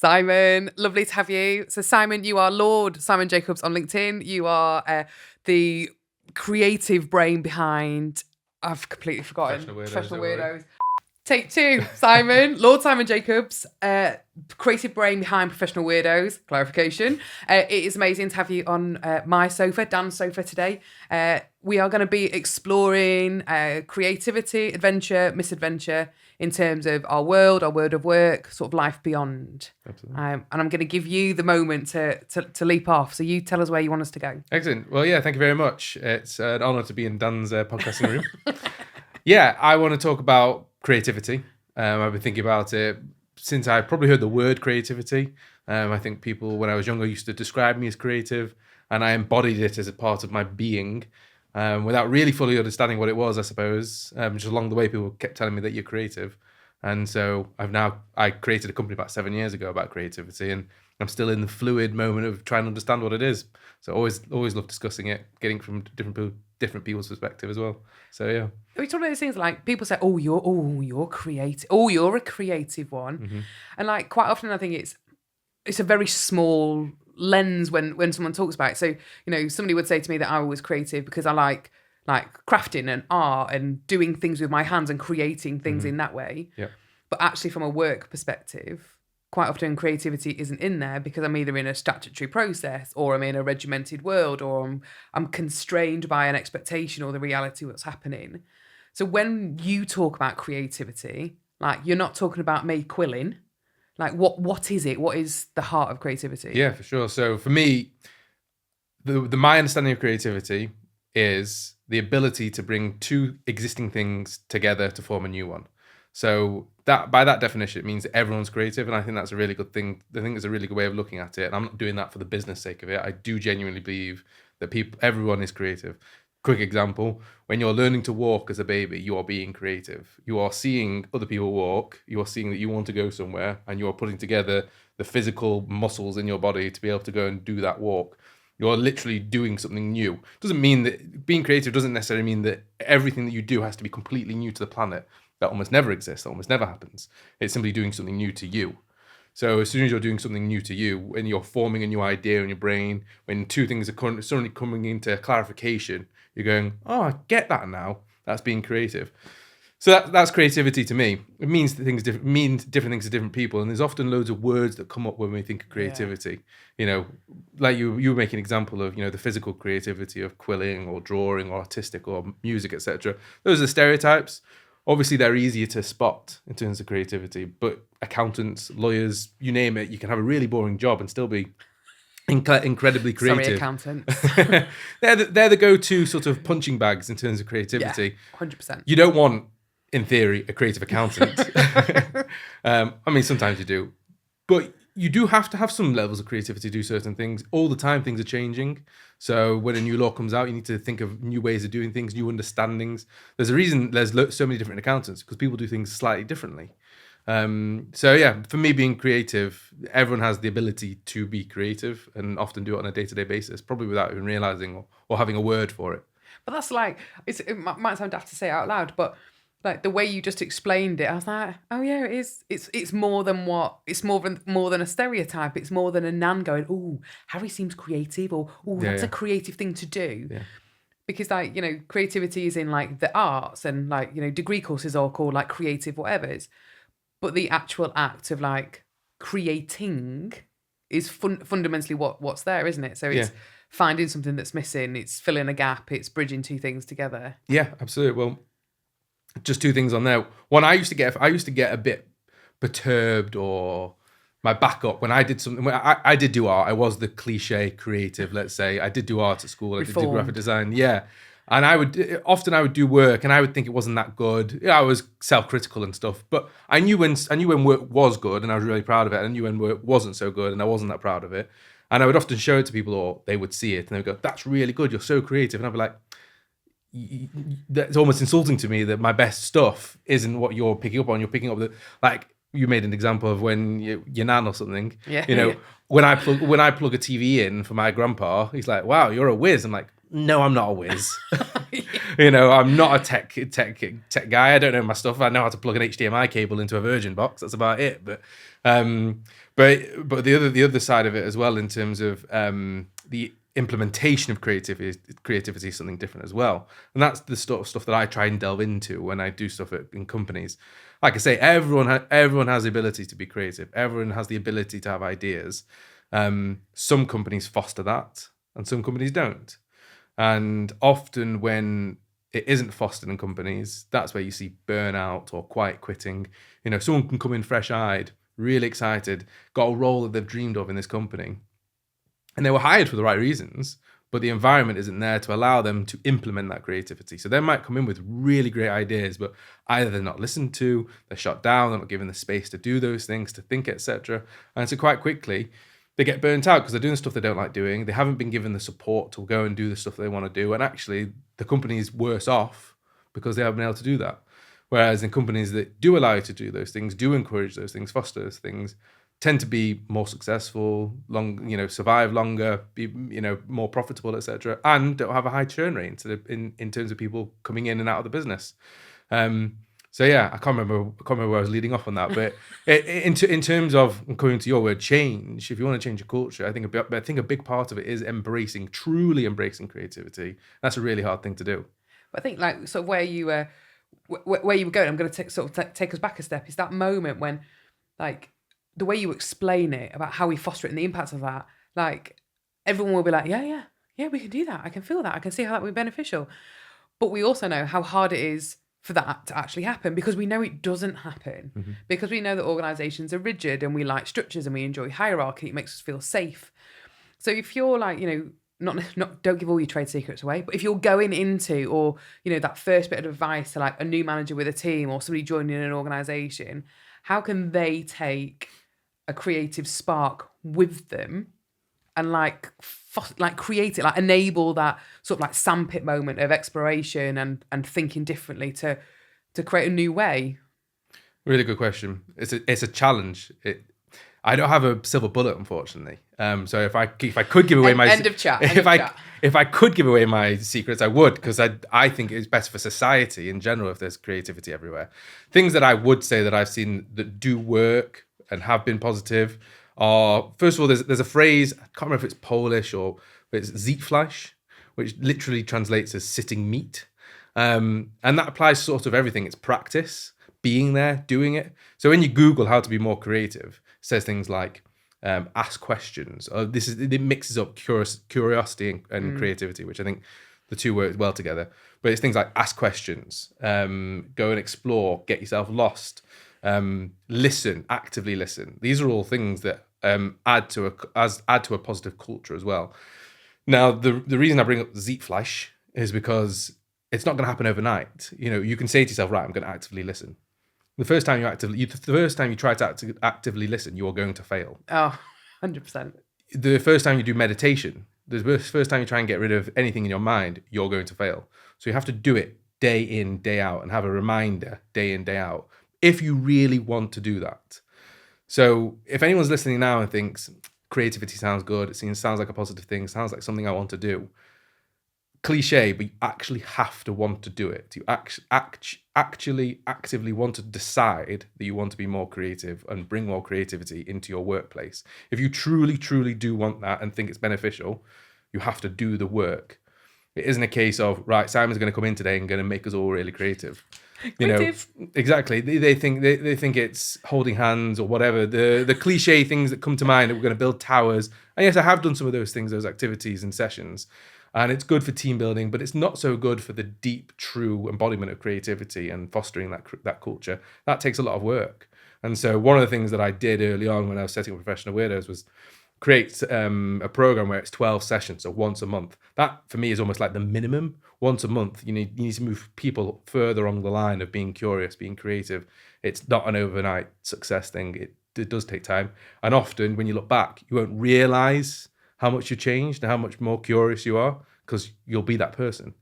Simon, lovely to have you. So Simon, you are Lord Simon Jacobs on LinkedIn. You are the creative brain behind, I've completely forgotten, Professional Weirdos. Take 2, Simon, Lord Simon Jacobs, creative brain behind Professional Weirdos, clarification. It is amazing to have you on my sofa, Dan's sofa today. We are going to be exploring creativity, adventure, misadventure in terms of our world of work, sort of life beyond. Absolutely. And I'm going to give you the moment to leap off. So you tell us where you want us to go. Excellent. Well, yeah, thank you very much. It's an honour to be in Dan's podcasting room. Yeah, I want to talk about creativity. I've been thinking about it since I probably heard the word creativity. I think people, when I was younger, used to describe me as creative, and I embodied it as a part of my being without really fully understanding what it was, I suppose. Just along the way, people kept telling me that you're creative. And so I created a company about 7 years ago about creativity, and I'm still in the fluid moment of trying to understand what it is. So always love discussing it, getting from different people's perspective as well. So yeah. It's one of those things like people say, you're creative. Oh, you're a creative one. Mm-hmm. And like quite often I think it's a very small lens when someone talks about it. So, somebody would say to me that I was creative because I like crafting and art and doing things with my hands and creating things in that way. Yeah. But actually from a work perspective, quite often creativity isn't in there because I'm either in a statutory process or I'm in a regimented world or I'm constrained by an expectation or the reality of what's happening. So when you talk about creativity, like you're not talking about me quilling. Like what is it? What is the heart of creativity? Yeah, for sure. So for me, my understanding of creativity is the ability to bring two existing things together to form a new one. So that by that definition, it means that everyone's creative, and I think that's a really good thing. I think it's a really good way of looking at it. And I'm not doing that for the business sake of it. I do genuinely believe that everyone is creative. Quick example, when you're learning to walk as a baby, you are being creative. You are seeing other people walk, you are seeing that you want to go somewhere, and you are putting together the physical muscles in your body to be able to go and do that walk. You're literally doing something new. Doesn't mean that being creative doesn't necessarily mean that everything that you do has to be completely new to the planet. That almost never exists, that almost never happens. It's simply doing something new to you. So as soon as you're doing something new to you, and you're forming a new idea in your brain, when two things are suddenly coming into clarification, you're going, oh, I get that now. That's being creative. So that's creativity to me. It means different things to different people, and there's often loads of words that come up when we think of creativity. Yeah. Like you were making an example of, the physical creativity of quilling or drawing or artistic or music, etc. Those are stereotypes. Obviously, they're easier to spot in terms of creativity, but accountants, lawyers, you name it, you can have a really boring job and still be incredibly creative. Sorry, accountants. they're the go-to sort of punching bags in terms of creativity. Yeah, 100%. You don't want, in theory, a creative accountant. Sometimes you do. But you do have to have some levels of creativity to do certain things. All the time, things are changing. So when a new law comes out, you need to think of new ways of doing things, new understandings. There's a reason there's so many different accountants, because people do things slightly differently. For me, being creative, everyone has the ability to be creative and often do it on a day-to-day basis, probably without even realizing or having a word for it. But that's like, it might sound daft to say it out loud, but like the way you just explained it, I was like, oh yeah, it is. It's more than more than a stereotype. It's more than a nan going, oh, Harry seems creative, or that's a creative thing to do. Yeah. Because creativity is in like the arts, and degree courses are called like creative whatevers. But the actual act of like creating is fundamentally what's there, isn't it? So it's finding something that's missing. It's filling a gap. It's bridging two things together. Yeah, absolutely. Well, just two things on there. One, I used to get a bit perturbed, or my back up when I did something. I did do art. I was the cliche creative, let's say. I did do art at school. I did do graphic design. Yeah. And I would do work, and I would think it wasn't that good. I was self-critical and stuff, but I knew when work was good, and I was really proud of it. And I knew when work wasn't so good, and I wasn't that proud of it. And I would often show it to people, or they would see it, and they would go, "That's really good. You're so creative." And I'd be like, "That's almost insulting to me that my best stuff isn't what you're picking up on. You're picking up like." You made an example of when your nan or something. Yeah. When I plug a TV in for my grandpa, he's like, "Wow, you're a whiz." I'm like, no, I'm not a whiz. I'm not a tech guy. I don't know my stuff. I know how to plug an HDMI cable into a Virgin box. That's about it. But the other side of it as well, in terms of the implementation of creativity is something different as well. And that's the sort of stuff that I try and delve into when I do stuff in companies. Like I say, everyone has the ability to be creative. Everyone has the ability to have ideas. Some companies foster that, and some companies don't. And often when it isn't fostered in companies, that's where you see burnout or quiet quitting. Someone can come in fresh-eyed, really excited, got a role that they've dreamed of in this company, and they were hired for the right reasons, but the environment isn't there to allow them to implement that creativity. So they might come in with really great ideas, but either they're not listened to, they're shut down, they're not given the space to do those things, to think, etc. And so quite quickly, they get burnt out because they're doing stuff they don't like doing. They haven't been given the support to go and do the stuff they want to do. And actually, the company's worse off because they haven't been able to do that. Whereas in companies that do allow you to do those things, do encourage those things, foster those things, tend to be more successful, survive longer, be more profitable, etc., and don't have a high churn rate in terms of people coming in and out of the business. So yeah, I can't remember where I was leading off on that, but in terms of coming to your word, change. If you want to change your culture, I think a big part of it is truly embracing creativity. That's a really hard thing to do. But I think sort of where you were going, I'm going to take us back a step. Is that moment when the way you explain it about how we foster it and the impacts of that, everyone will be like, yeah, we can do that. I can feel that. I can see how that would be beneficial. But we also know how hard it is for that to actually happen, because we know it doesn't happen, because we know that organizations are rigid and we like structures and we enjoy hierarchy. It makes us feel safe. So if you're not don't give all your trade secrets away, but if you're going into, or that first bit of advice to a new manager with a team or somebody joining an organization, how can they take a creative spark with them and create it, enable that sort of sandpit moment of exploration and thinking differently to create a new way? Really good question. It's a challenge. I don't have a silver bullet, unfortunately. So if I could give away my if I could give away my secrets, I would, because I think it's best for society in general if there's creativity everywhere. Things that I would say that I've seen that do work and have been positive are, first of all, there's a phrase, I can't remember if it's Polish or it's Zietfleisch, which literally translates as sitting meat. And that applies to sort of everything. It's practice, being there, doing it. So when you Google how to be more creative, it says things like ask questions. It mixes up curiosity and creativity, which I think the two work well together. But it's things like ask questions, go and explore, get yourself lost, actively listen. These are all things that add to a positive culture as well. Now, the reason I bring up Zietfleisch is because it's not going to happen overnight. You can say to yourself, right, I'm going to actively listen. The first time you try to actively listen, you are going to fail. Oh, 100%. The first time you do meditation, the first time you try and get rid of anything in your mind, you're going to fail. So you have to do it day in, day out, and have a reminder day in, day out, if you really want to do that. So if anyone's listening now and thinks creativity sounds good, it sounds like a positive thing, sounds like something I want to do, cliche, but you actually have to want to do it. You actually actively want to decide that you want to be more creative and bring more creativity into your workplace. If you truly, truly do want that and think it's beneficial, you have to do the work. It isn't a case of, right, Simon's going to come in today and going to make us all really creative. Exactly. They think it's holding hands or whatever. The cliche things that come to mind, that we're going to build towers. And yes, I have done some of those things, those activities and sessions. And it's good for team building, but it's not so good for the deep, true embodiment of creativity and fostering that culture. That takes a lot of work. And so one of the things that I did early on when I was setting up Professional Weirdos was create a program where it's 12 sessions, so once a month. That, for me, is almost like the minimum. Once a month, you need to move people further along the line of being curious, being creative. It's not an overnight success thing. It does take time. And often, when you look back, you won't realise how much you changed and how much more curious you are, because you'll be that person.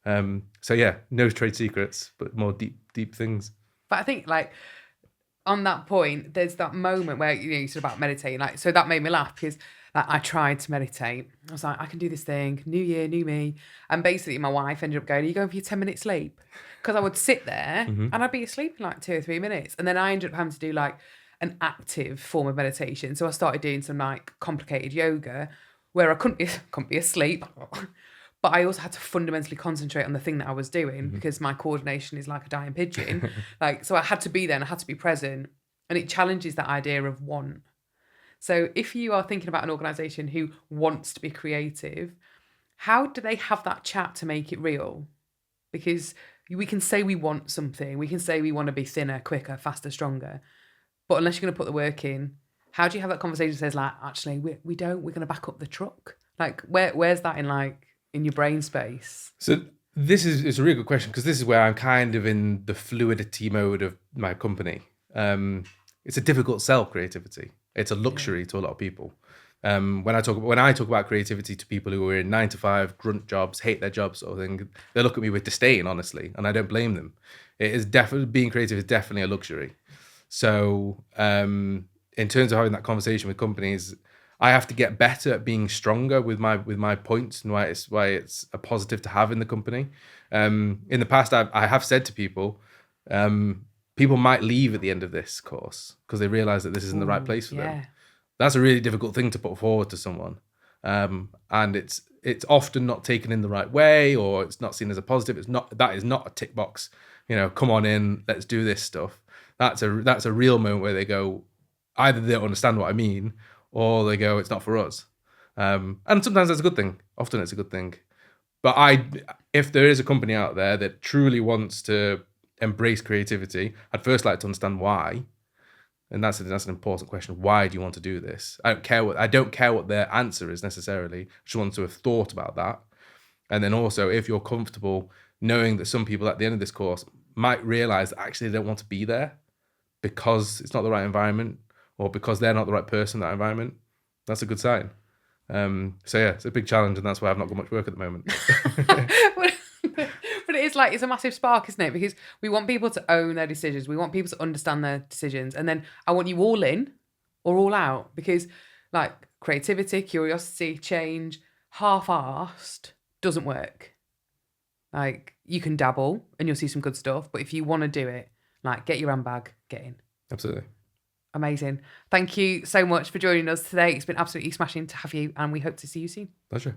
So yeah, no trade secrets, but more deep things. But I think on that point, there's that moment where you said about meditating. So that made me laugh, because Like I tried to meditate. I was like, I can do this thing. New year, new me. And basically my wife ended up going, are you going for your 10-minute sleep? Because I would sit there and I'd be asleep in like 2 or 3 minutes. And then I ended up having to do like an active form of meditation. So I started doing some like complicated yoga where I couldn't be asleep. But I also had to fundamentally concentrate on the thing that I was doing because my coordination is like a dying pigeon. So I had to be there and I had to be present. And it challenges that idea of want. So if you are thinking about an organisation who wants to be creative, how do they have that chat to make it real? Because we can say we want something. We can say we want to be thinner, quicker, faster, stronger. But unless you're going to put the work in, how do you have that conversation that says like, actually, we don't, we're going to back up the truck? Like where's that in your brain space? So this is a really good question because this is where I'm kind of in the fluidity mode of my company. It's a difficult sell, creativity. It's a luxury to a lot of people. When I talk about creativity to people who are in 9-to-5 grunt jobs, hate their jobs sort of thing, they look at me with disdain, honestly, and I don't blame them. It is definitely, being creative is definitely a luxury. So in terms of having that conversation with companies, I have to get better at being stronger with my points and why it's a positive to have in the company. In the past, I have said to people, people might leave at the end of this course because they realize that this isn't the right place for them. That's a really difficult thing to put forward to someone. And it's often not taken in the right way, or it's not seen as a positive. That is not a tick box, come on in, let's do this stuff. That's a real moment where they go, either they don't understand what I mean, or they go, it's not for us. And sometimes that's a good thing. Often it's a good thing. But if there is a company out there that truly wants to embrace creativity, I'd first like to understand why. And that's an important question. Why do you want to do this? I don't care what their answer is necessarily. I just want to have thought about that. And then also, if you're comfortable knowing that some people at the end of this course might realize that actually they don't want to be there because it's not the right environment, or because they're not the right person in that environment, that's a good sign. So yeah, it's a big challenge, and that's why I've not got much work at the moment. But it's a massive spark, isn't it? Because we want people to own their decisions. We want people to understand their decisions. And then I want you all in or all out, because like creativity, curiosity, change, half-arsed doesn't work. Like you can dabble and you'll see some good stuff. But if you want to do it, like get your handbag, get in. Absolutely. Amazing. Thank you so much for joining us today. It's been absolutely smashing to have you, and we hope to see you soon. Pleasure.